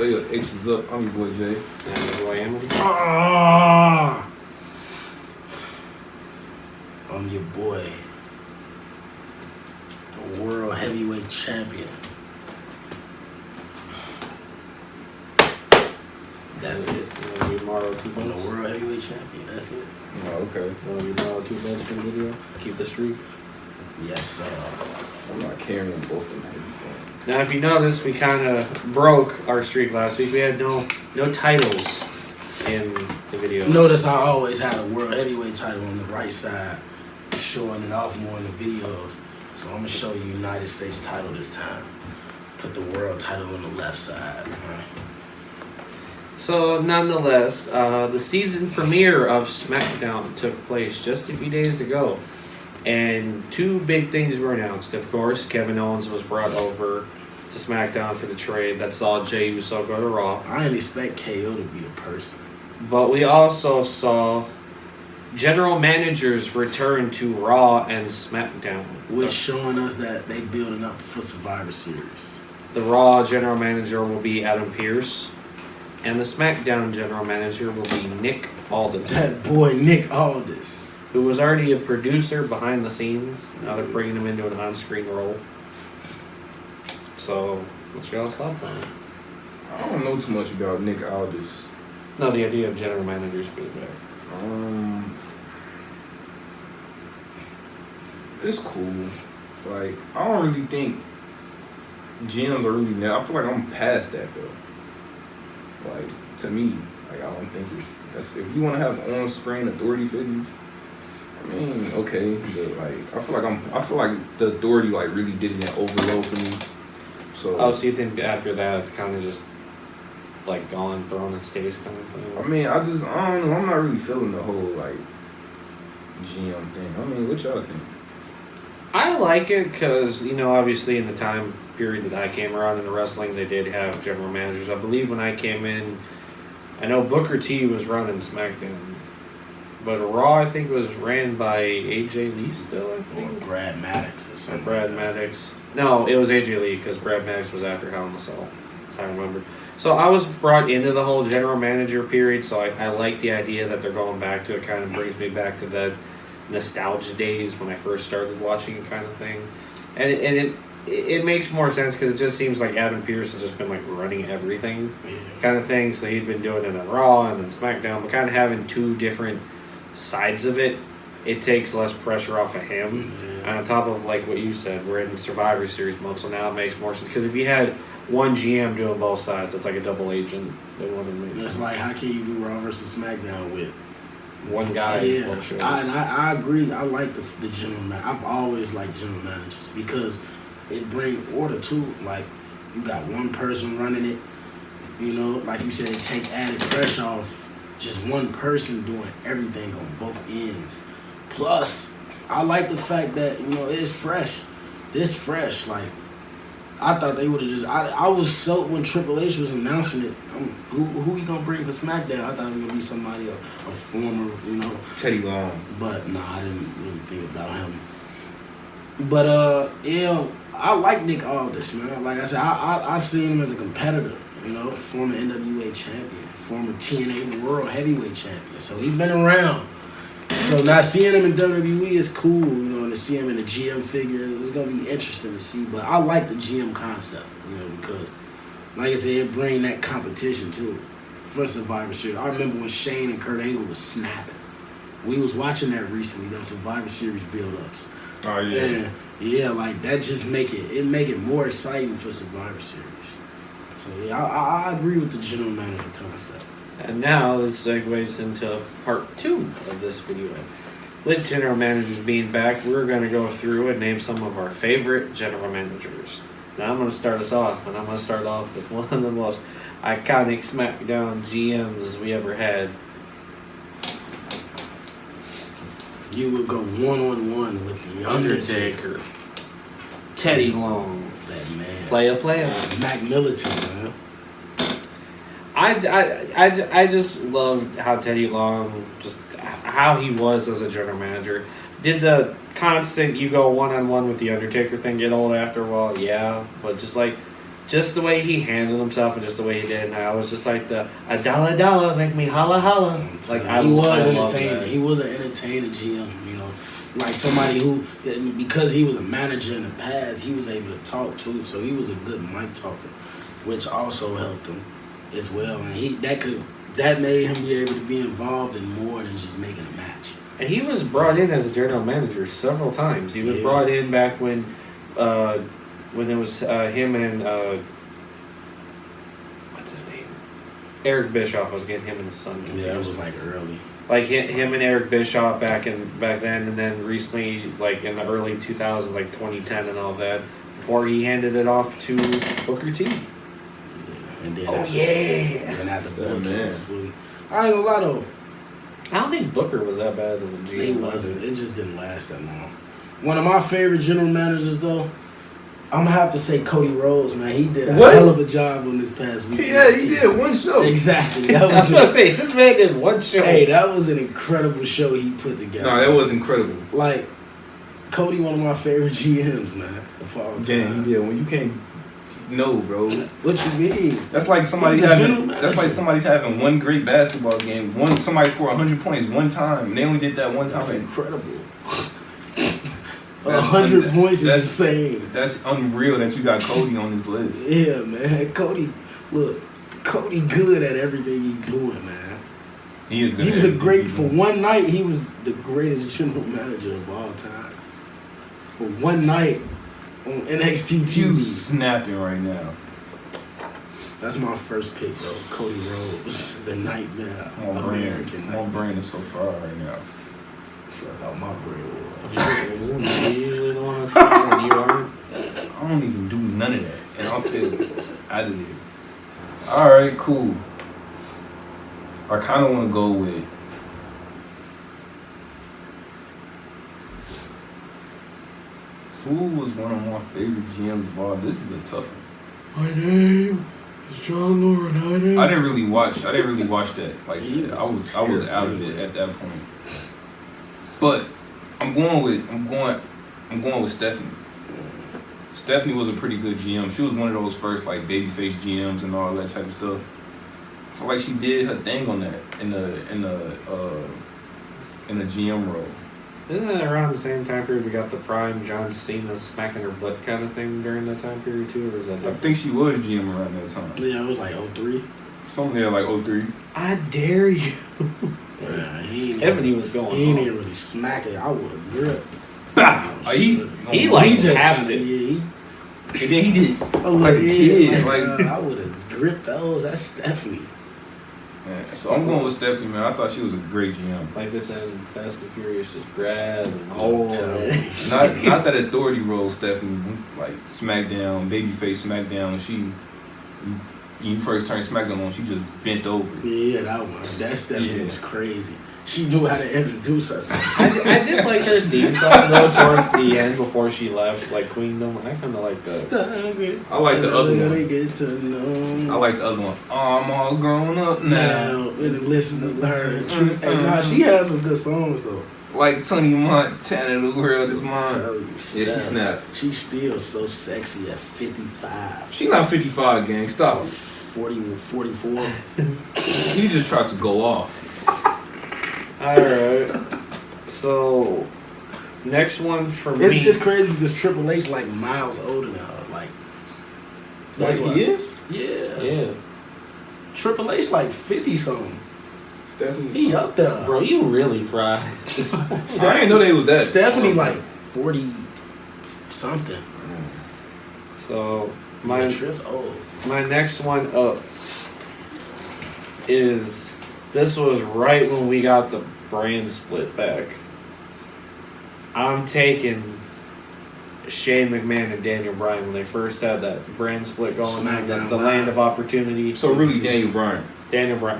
Lay your X's up. I'm your boy Jay. And I'm your boy Emily. I'm your boy, the world heavyweight champion. That's it. You want to be Morrow 2 I'm belts? the world heavyweight champion. That's it. Oh, okay. You want to be Morrow 2 belts for the video? Keep the streak. Yes, sir. I'm not carrying both of them. Now, if you notice, we kind of broke our streak last week. We had no titles in the video. Notice I always had a world heavyweight title on the right side, showing it off more in the videos. So I'm gonna show you United States title this time. Put the world title on the left side. So, nonetheless, the season premiere of Smackdown took place just a few days ago. And two big things were announced. Of course, Kevin Owens was brought over to SmackDown for the trade that saw Jey Uso go to Raw. I didn't expect KO to be the person. But we also saw general managers return to Raw and SmackDown. Which showing us that they building up for Survivor Series. The Raw general manager will be Adam Pearce. And the SmackDown general manager will be Nick Aldis. That boy Nick Aldis. Who was already a producer behind the scenes. Now they're bringing him into an on-screen role. So, what's your thoughts on it? I don't know too much about Nick Aldis. No, the idea of general managers being back. It's cool. Like, I don't really think GMs are really now. I feel like I'm past that though. Like, to me, like I don't think that's if you want to have on-screen authority figures. I mean, okay, but like I feel like the authority like really did an overload for me. So So you think after that it's kind of just like gone, thrown in stays kind of thing? I mean, I don't know. I'm not really feeling the whole like GM thing. I mean, what y'all think? I like it because, you know, obviously in the time period that I came around in the wrestling, they did have general managers. I believe when I came in, I know Booker T was running SmackDown. But Raw, I think, was ran by AJ Lee still, I think. Or Brad Maddox or something. Brad Maddox. No, it was AJ Lee because Brad Maddox was after Hell in a Cell, as I remember. So I was brought into the whole general manager period, so I like the idea that they're going back to it. Kind of brings me back to the nostalgia days when I first started watching it kind of thing. And it makes more sense because it just seems like Adam Pearce has just been like running everything kind of thing. So he'd been doing it on Raw and then SmackDown, but kind of having two different sides of it, it takes less pressure off of him. And on top of like what you said, we're in Survivor Series mode, so now it makes more sense. Because if you had one GM doing both sides, it's like a double agent. They wouldn't make sense. It's like, how can you do Raw versus SmackDown with one guy? Yeah, I agree. I like the general manager. I've always liked general managers because it brings order to. Like, you got one person running it. You know, like you said, it take added pressure off just one person doing everything on both ends. Plus, I like the fact that, you know, it's fresh. This fresh. Like, I thought they would have just. I was so when Triple H was announcing it. Who he gonna bring for SmackDown? I thought it was gonna be somebody a former, you know, Teddy Long. But nah, I didn't really think about him. But yeah, I like Nick Aldis, man. Like I said, I've seen him as a competitor. You know, former NWA champion, former TNA World Heavyweight champion. So he's been around. So now seeing him in WWE is cool, you know, and to see him in a GM figure, it's gonna be interesting to see. But I like the GM concept, you know, because like I said, it bring that competition to it for Survivor Series. I remember when Shane and Kurt Angle was snapping. We was watching that recently, those Survivor Series build-ups. Oh yeah. And yeah, like that just make it more exciting for Survivor Series. So yeah, I agree with the general manager concept. And now this segues into part 2 of this video. With general managers being back, we're going to go through and name some of our favorite general managers. Now I'm going to start us off, and I'm going to start off with one of the most iconic SmackDown GMs we ever had. You would go one-on-one with the Undertaker. Teddy Long. That man. Player. Mac Militant, man. I just loved how Teddy Long, just how he was as a general manager. Did the constant you go one-on-one with the Undertaker thing get old after a while? Yeah, but just like just the way he handled himself and just the way he did, and I was just like the a dollar make me holla holla. Like he was I entertaining. He was an entertaining GM, you know, like somebody who because he was a manager in the past, he was able to talk too. So he was a good mic talker, which also helped him as well. And that made him be able to be involved in more than just making a match. And he was brought in as a general manager several times. He was brought in back when it was him and what's his name? Eric Bischoff. I was getting him and his son confused. Yeah, it was like early. Like him and Eric Bischoff back then, and then recently, like in the early 2000s, like 2010 and all that, before he handed it off to Booker T. Yeah, and then and then after Booker was fully. I ain't gonna lie though. I don't think Booker was that bad of a GM. He wasn't. It just didn't last that long. One of my favorite general managers though, I'm gonna have to say Cody Rhodes, man. He did a hell of a job on this past week. Yeah, he did one show. Exactly. I was gonna say this man did one show. Hey, that was an incredible show he put together. No, that was incredible. Like Cody, one of my favorite GMs, man. Of all time. Damn, he did. When you can't know, bro. What you mean? That's like somebody's having one great basketball game. Somebody scored 100 points one time. They only did that one time. That's incredible. 100 points is insane. That's unreal that you got Cody on this list. Yeah, man. Cody good at everything he's doing, man. He is good. He was a great, for one night, he was the greatest general manager of all time. For one night on NXT TV. You snapping right now. That's my first pick, though. Cody Rhodes, the Nightmare. My brain is so far right now. I thought my brain was. You usually the one that's speaking and you aren't. I don't even do none of that, and I'll feel out of it. All right, cool. I kind of want to go with. Who was one of my favorite GMs of all? This is a tough one. My name is John Laurinaitis. I didn't really watch that. Like I was out of it at that point. But I'm going with Stephanie. Stephanie was a pretty good GM. She was one of those first like babyface GMs and all that type of stuff. I feel like she did her thing on that in the GM role. Isn't that around the same time period we got the prime John Cena smacking her butt kind of thing during that time period too? Or is that I think she was GM around that time. Yeah, it was like 03. Something there like 03. I dare you. Yeah, Stephanie was going. He didn't really smack it. I would have gripped. He just tapped it. Yeah, and then he did like a kid. Like I would have gripped those. That's Stephanie. Yeah, so I'm going with Stephanie, man. I thought she was a great GM. Like this and Fast and Furious, just grab and hold. Not that authority role, Stephanie. Like SmackDown, babyface SmackDown. You first turned SmackDown on, she just bent over. Yeah, that one. That Stephanie was crazy. She knew how to introduce herself. I did like her theme song though towards the end before she left, like Queendom. I kind of like that. I like the other one. Get to know. I like the other one. I'm all grown up now. And listen to learn. Hey, she has some good songs though. Like Tony Montana, the world is mine. Yeah, she snapped. She's still so sexy at 55. She not 55, gang. Stop. 44. He just tried to go off. Alright. So, next one for me. It's crazy because Triple H like miles older than her. Like he is? Yeah. Triple H like 50 something. Stephanie. He up there. Bro, you really fried. I didn't know they was that. Stephanie like 40 something. So, Tripp's old. My next one up is, this was right when we got the brand split back. I'm taking Shane McMahon and Daniel Bryan when they first had that brand split going on, the land of opportunity. So really Daniel Bryan.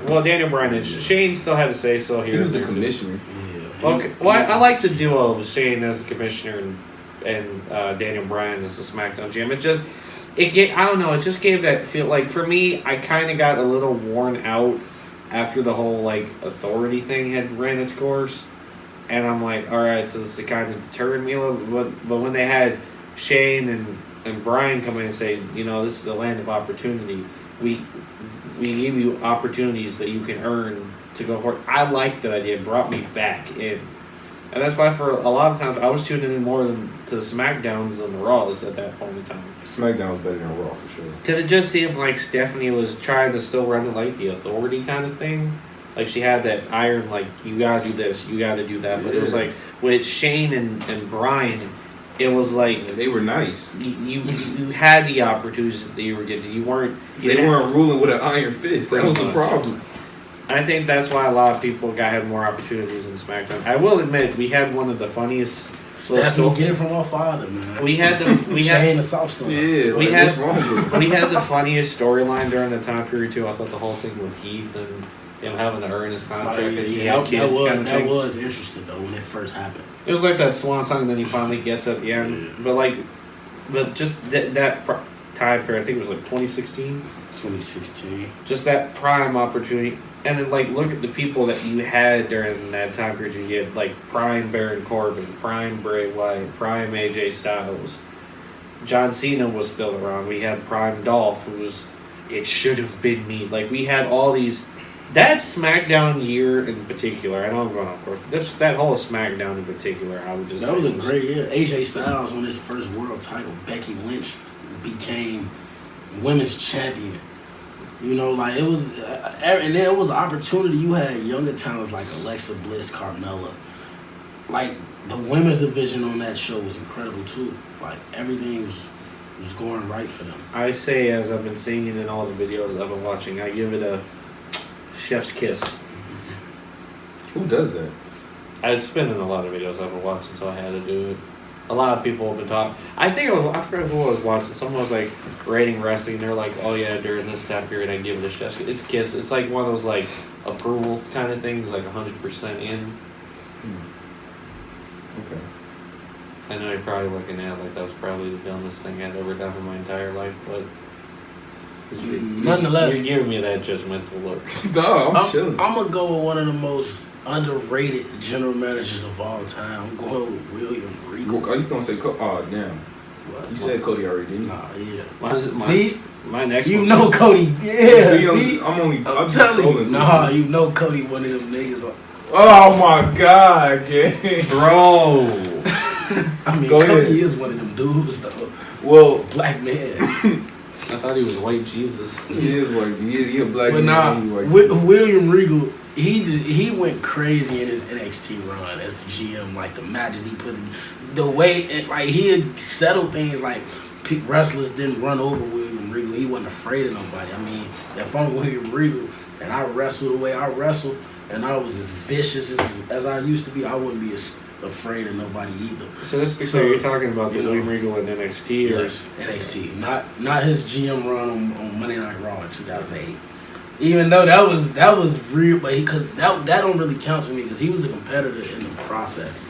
Well, Daniel Bryan and Shane still had to say so here. He was the commissioner. Yeah. Okay. Well, I like the duo of Shane as the commissioner and Daniel Bryan as the SmackDown GM. I don't know. It just gave that feel. Like for me, I kind of got a little worn out after the whole like authority thing had ran its course, and I'm like, all right, so this kind of deterred me a little. But when they had Shane and Brian come in and say, you know, this is the land of opportunity. We give you opportunities that you can earn to go for it. I liked that idea. It brought me back in. And that's why for a lot of times I was tuning in more to the SmackDowns than the Raws at that point in time. SmackDown was better than Raw for sure. Because it just seemed like Stephanie was trying to still run it like the authority kind of thing. Like she had that iron, like, you gotta do this, you gotta do that. But it was like with Shane and Brian, it was like they were nice. You had the opportunities that you were getting. They weren't ruling with an iron fist. That was the problem. I think that's why a lot of people had more opportunities in SmackDown. I will admit, we had one of the funniest. Stephanie, get it from our father, man. We had Shane the South Side. Yeah, we what's wrong with we had the funniest storyline during the time period too. I thought the whole thing with Heath and him having to earn his contract because he had kids. That was interesting though when it first happened. It was like that swan song that he finally gets at the end, but just that time period. I think it was like 2016. 2016. Just that prime opportunity. And then, like, look at the people that you had during that time period. You had, like, prime Baron Corbin, prime Bray Wyatt, prime AJ Styles. John Cena was still around. We had prime Dolph, who was, it should have been me. Like, we had all these. That SmackDown year in particular, I know I'm going off course, but just that whole SmackDown in particular, I would just that was a great year. AJ Styles won his first world title. Becky Lynch became women's champion. You know, like it was, and there was an opportunity. You had younger talents like Alexa Bliss, Carmella. Like the women's division on that show was incredible too. Like everything was going right for them. I say, as I've been seeing it in all the videos I've been watching, I give it a chef's kiss. Who does that? It's been in a lot of videos I've been watching, so I had to do it. A lot of people have been talking. I forgot who I was watching. Someone was like rating wrestling. They're like, "Oh yeah, during this time period, I give it a chef's kiss." It's a kiss. It's like one of those like approval kind of things, like 100% in. Okay. I know you're probably looking at like that was probably the dumbest thing I'd ever done in my entire life, but nonetheless, you're giving me that judgmental look. No, I'm chilling. I'm gonna go with one of the most underrated general managers of all time. I'm going with William Regal. Are you gonna say? Oh damn! What? You said Cody already, didn't you? Nah, yeah. See, my next. You know Cody. Yeah. See, I'm telling you. Nah, you know Cody one of them niggas. Oh my god, gang. Bro. I mean, Go Cody ahead. is one of them dudes though. Well, Black man. I thought he was white Jesus. he is like he a black But man. nah, Like, William Regal, he went crazy in his NXT run as the GM. Like the matches he put, the way like he had settled things. Like wrestlers didn't run over William Regal. He wasn't afraid of nobody. I mean, if I'm William Regal and I wrestle the way I wrestle, and I was as vicious as I used to be, I wouldn't be as afraid of nobody either. So this because you're talking about the William Regal in NXT, yes, NXT, not his GM run on Monday Night Raw in 2008. Even though that was real, but because that don't really count to me because he was a competitor in the process.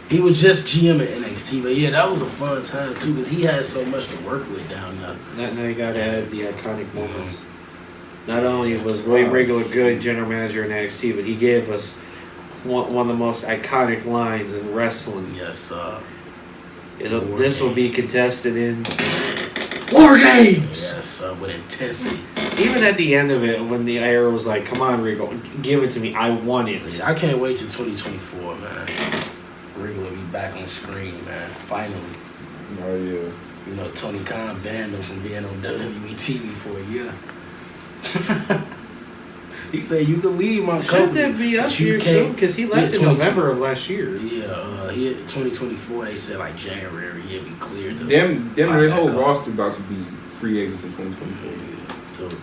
He was just GM at NXT, but yeah, that was a fun time too because he had so much to work with down there. Now you gotta add the iconic moments. Not only was William Regal a good general manager in NXT, but he gave us one of the most iconic lines in wrestling. Yes, this will be contested in War Games. Yes, with intensity. Even at the end of it, when the era was like, "Come on, Regal, give it to me. I want it." Yeah, I can't wait till 2024, man. Regal will be back on screen, man. Finally. oh yeah. You know, Tony Khan banned him from being on WWE TV for a year. He said, "You can leave my company." Shouldn't that be up here soon? Because he left in November of last year. Yeah, he 2024. They said like January he'll be cleared. Their whole roster about to be free agents in 2024. So,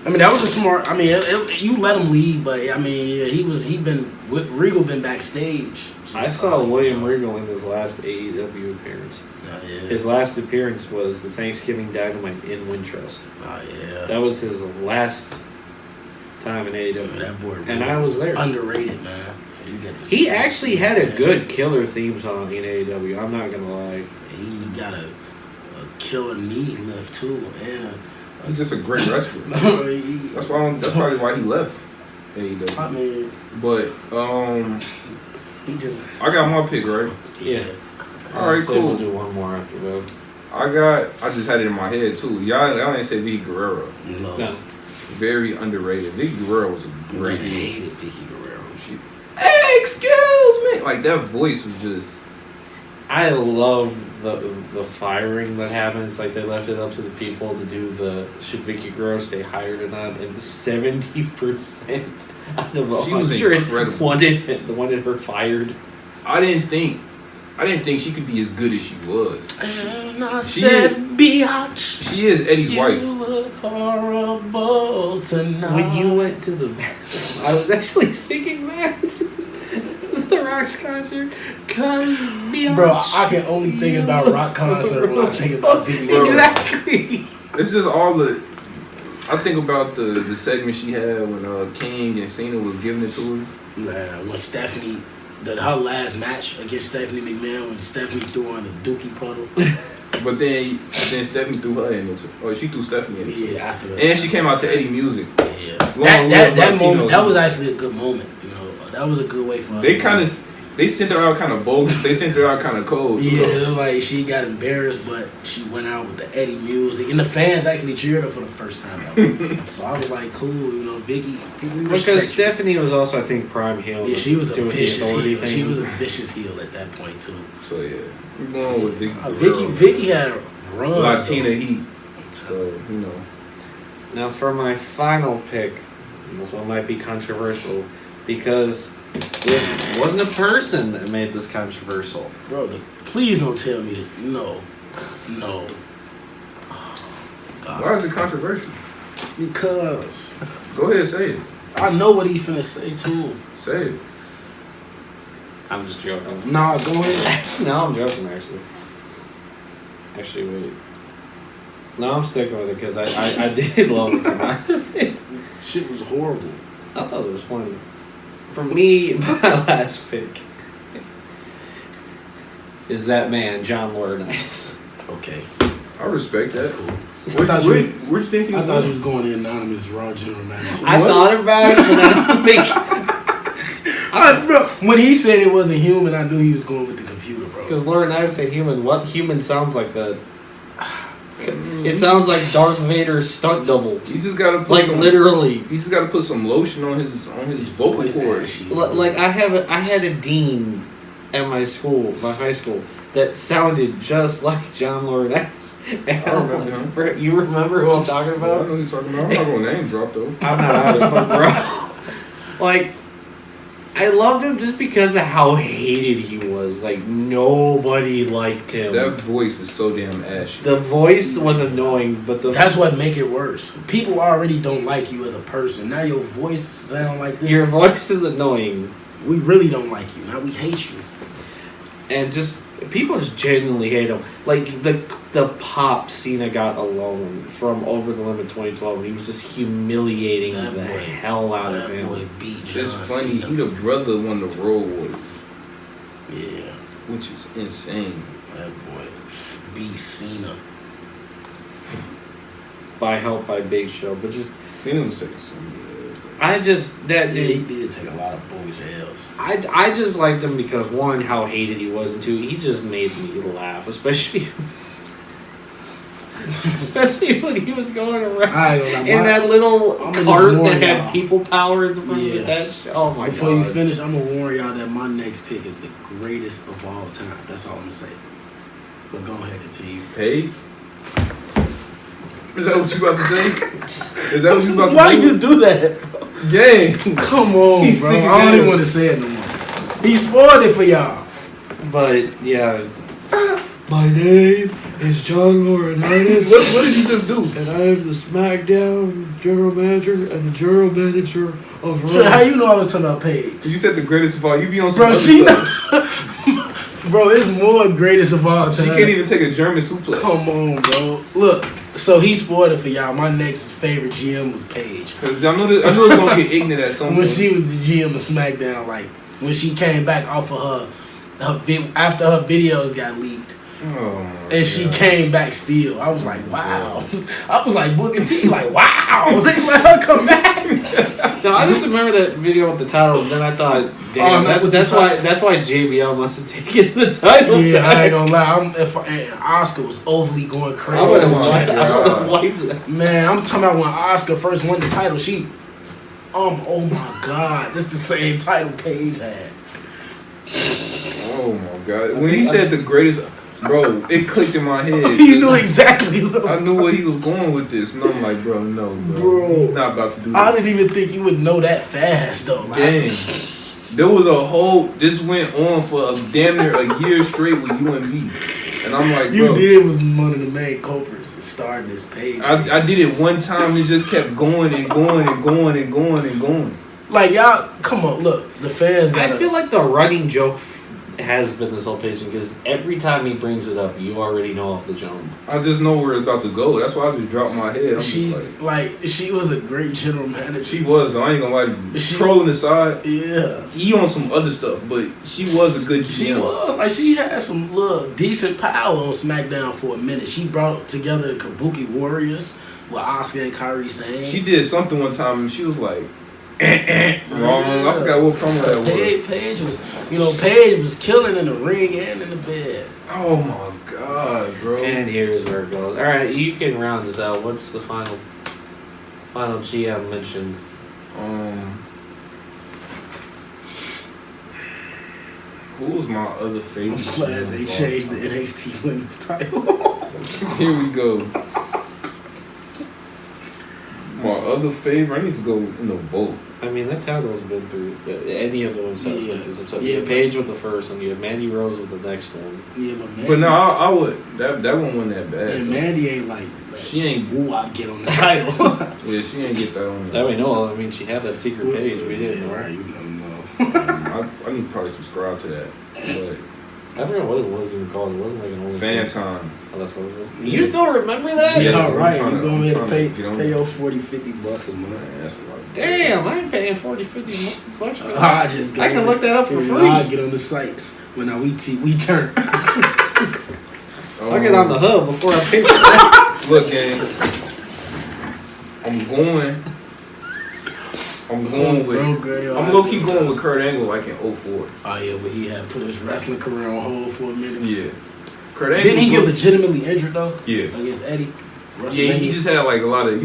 I mean, that was a smart. I mean, you let him leave, but I mean, yeah, Regal been backstage. I saw William Regal in his last AEW appearance. Oh, yeah. His last appearance was the Thanksgiving Dynamite in Wintrust. Oh yeah. That was his last time in AEW. That boy, and I was there. Underrated, man. So you get to see he actually had a good killer theme song in AEW. I'm not gonna lie. He got a killer knee lift too, and He's just a great wrestler. That's probably why he left AEW. I mean, but he just. I got my pick right. Yeah. All right, so cool. We'll do one more after that. I just had it in my head too. Y'all ain't say Vicky Guerrero. No. Very underrated. Vicky Guerrero was a great. I hated Vicky Guerrero. Hey, excuse me. Like that voice was just. I love the firing that happens. Like they left it up to the people to do the should Vicky Guerrero stay hired or not, and 70% out of 100 wanted her fired. I didn't think she could be as good as she was. And I said, biatch. She is Eddie's wife. You look horrible tonight. When you went to the bathroom, I was actually singing that. The Rock's concert. Cause biatch. Bro, I can only think about rock concert when I think about video. Exactly. It's just all the. I think about the segment she had when King and Cena was giving it to her. Man, when Stephanie, her last match against Stephanie McMahon, when Stephanie threw on the dookie puddle. But then Stephanie threw her in it. Or she threw Stephanie in it. Yeah, after that. And she came out to Eddie Music. Yeah. That moment, that was actually a good moment. You know, that was a good way for her. They sent her out kind of bogus. They sent her out kind of cold. Yeah, it was like she got embarrassed, but she went out with the Eddie Music, and the fans actually cheered her for the first time ever. So I was like, cool, you know, Vicky. Because Stephanie was also, I think, prime heel. Yeah, she was a vicious heel. Thing. She was a vicious heel at that point too. So yeah, we're going with Vicky. Vicky had a run. Latina heat. So you know. Now for my final pick, and this one might be controversial because this wasn't a person that made this controversial. Bro, please don't tell me that. No. Oh, God. Why is it controversial? Because. Go ahead, say it. I know what he's finna say too. Say it. I'm just joking. Nah, go ahead. No, I'm joking actually. Actually, wait. No, I'm sticking with it because I did love it. Shit was horrible. I thought it was funny. For me, my last pick is that man, John Laurinaitis. Okay. I respect that. That's cool. Where'd you think he was I thought you was going in anonymous Raw General Manager. I thought about it, but I don't think. Bro, when he said it wasn't human, I knew he was going with the computer, bro. Because Laurinaitis said human. What human sounds like that? It sounds like Darth Vader's stunt double. You just gotta put literally. You just gotta put some lotion on his vocal cords. Like I had a dean at my high school, that sounded just like John Laurinaitis. I remember him. You remember who I'm talking about? Yeah, I know who you're talking about. I'm not gonna name drop though. I'm not out of it, bro. Like, I loved him just because of how hated he was. Like, nobody liked him. That voice is so damn ashy. The voice was annoying, but that's what make it worse. People already don't like you as a person. Now your voice sound like this. Your voice is annoying. We really don't like you. Now we hate you. And just people just genuinely hate him. Like the pop Cena got alone from Over the Limit 2012, he was just humiliating the hell out of him. That boy beat John It's funny. Cena. He the brother of one of the Road Warriors. Yeah. Which is insane. That boy beat Cena. By help by Big Show, but just Cena was taking some. He did take a lot of boys L's. I just liked him because one, how hated he was, and two, he just made me laugh, especially when he was going around in that little cart that had people power in the front of that show. Oh my god! Before you finish, I'm gonna warn y'all that my next pick is the greatest of all time. That's all I'm gonna say. But go ahead, continue. Paige? Is that what you about to say? Is that what you about to Why you do that? Gang. Come on, He's bro. sick as I don't hell. even want to say it no more. He spoiled it for y'all. But yeah, my name is John Laurinaitis. What did you just do? And I am the Smackdown general manager and the general manager of Raw. So how you know I was talking about Paige? You said the greatest of all. You be on some Bro, other she stuff. Bro, it's more greatest of all time. She can't even take a German suplex. Come on, bro. Look, so he spoiled it for y'all. My next favorite GM was Paige. Cause I knew it was gonna get ignorant at some point. When she was the GM of SmackDown, like when she came back off of after her videos got leaked. And she came back still. I was like, wow. I was like Booker T, like, wow. They let her come back. No, I just remember that video with the title, and then I thought, damn, that's why JBL must have taken the title. Yeah, back. I ain't gonna lie. If Oscar was overly going crazy. I would have wiped it. Man, I'm talking about when Oscar first won the title. Oh my God, this the same title Paige had. Oh my God! When he said the greatest, bro, it clicked in my head. You knew exactly what I knew where he was going with this, and I'm like, bro, no, bro, he's not about to do that. I didn't even think you would know that fast, though. Like, Dang. There was a whole. This went on for a damn near a year straight with you and me, and I'm like, bro, you was one of the main culprits in starting this page. I did it one time. It just kept going and going and going and going and going. Like y'all, come on, look, the fans got. I feel like the running joke has been this whole page because every time he brings it up, you already know off the jump. I just know where it's about to go. That's why I just dropped my head. I'm She just like, she was a great general manager. she was though. I ain't gonna lie to you. Trolling aside, Yeah. he on some other stuff, but she was a good GM. She was like she had some little decent power on SmackDown for a minute. She brought together the Kabuki Warriors with Asuka and Kairi Sane. She did something one time and she was like, wrong. I forgot what promo that was. Paige was killing in the ring and in the bed. Oh my God, bro. And here's where it goes. All right, you can round this out. What's the final GM mentioned? Who was my other favorite? I'm glad they changed the NXT Women's title. Here we go. My other favorite, I need to go in the vote. I mean, that title's been through. Any of the ones that's been through some stuff. You have Yeah, Paige with the first one. You have Mandy Rose with the next one. Yeah, but Mandy, But no, I would. That one wasn't that bad. and though. Mandy ain't like She ain't. woo, I get on the title. Yeah, she ain't get that on. That we know. I mean, she had that secret page. We didn't know. Right, you don't know. I need to probably subscribe to that. But I forgot what it was even called. It wasn't like an old fan time. Oh, that's what it was. Yeah. You still remember that? Yeah, Yeah, all right. I'm You going trying to to get on pay that. your $40-$50 a month. Man, that's a lot. Damn, I ain't paying $40-$50 for that. I just I can look that up for free. I get on the sites when we turn. I'll get on the hub before I pay for that. Look, gang. I'm going with. I'm low key going with Kurt Angle like in 04. Oh yeah, but he had put his wrestling career on hold for a minute. Yeah. Kurt Angle. Didn't he get legitimately injured though? Yeah. Against Eddie. Yeah, he just had like a lot of,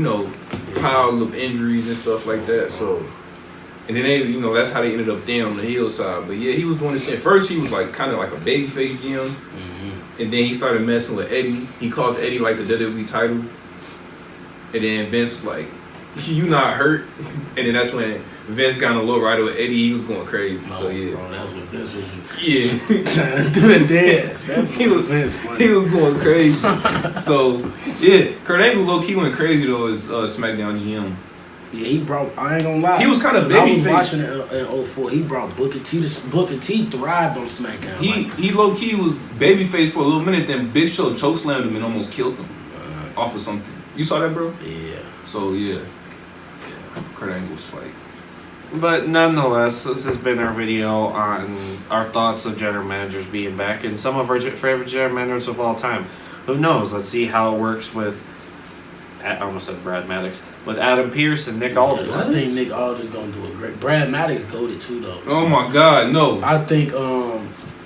piles of injuries and stuff like that. So, and then they, that's how they ended up there on the heel side. But yeah, he was doing this thing. First, he was like kind of like a babyface GM, and then he started messing with Eddie. He cost Eddie like the WWE title, and then Vince was like, "You not hurt?" And then that's when Vince got a little rider with Eddie. He was going crazy. So yeah, bro, that was when Vince was trying to do the dance. he was going crazy. So yeah, Kurt Angle low key went crazy though as SmackDown GM. Yeah, he brought. I ain't gonna lie. He was kind of I was babyface. watching it in 04. He brought Booker T. Booker T thrived on SmackDown. He low key was babyface for a little minute. Then Big Show chokeslammed him and almost killed him off of something. You saw that, bro? Yeah. So yeah, Kurt Angle's like. But nonetheless, this has been our video on our thoughts of general managers being back and some of our favorite general managers of all time. Who knows? Let's see how it works with. I almost said Brad Maddox. With Adam Pearce and Nick Aldis. I think Nick Aldis gonna do a great. Brad Maddox goated too though. Oh my God, no! I think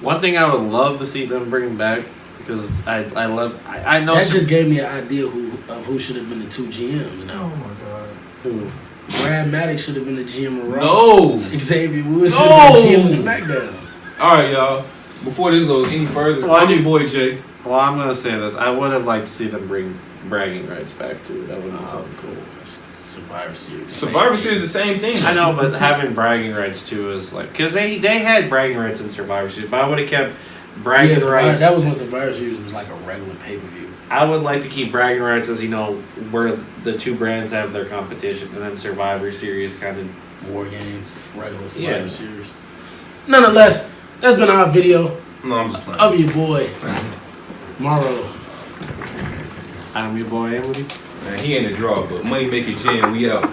one thing I would love to see them bring back because I know that just gave me an idea who should have been the two GMs now. Oh my God! who. Brad Maddox should have been the GM of Raw. No! Xavier Woods should have been the GM of SmackDown. All right, y'all. Before this goes any further, I'm your boy Jay. Well, I'm gonna say this. I would have liked to see them bring bragging rights back too. That would have been something cool. Survivor Series. Survivor Series is the same thing. I know, but having bragging rights too is like because they had bragging rights in Survivor Series, but I would have kept bragging rights. That was when Survivor Series was like a regular pay-per-view. I would like to keep bragging rights as where the two brands have their competition, and then Survivor Series kind of War games, regular Survivor Series. Nonetheless, that's been our video. No, I'm just playing. Of your boy, Morrow. I'm your boy Emily. Man, he ain't a draw, but money making jam. We out.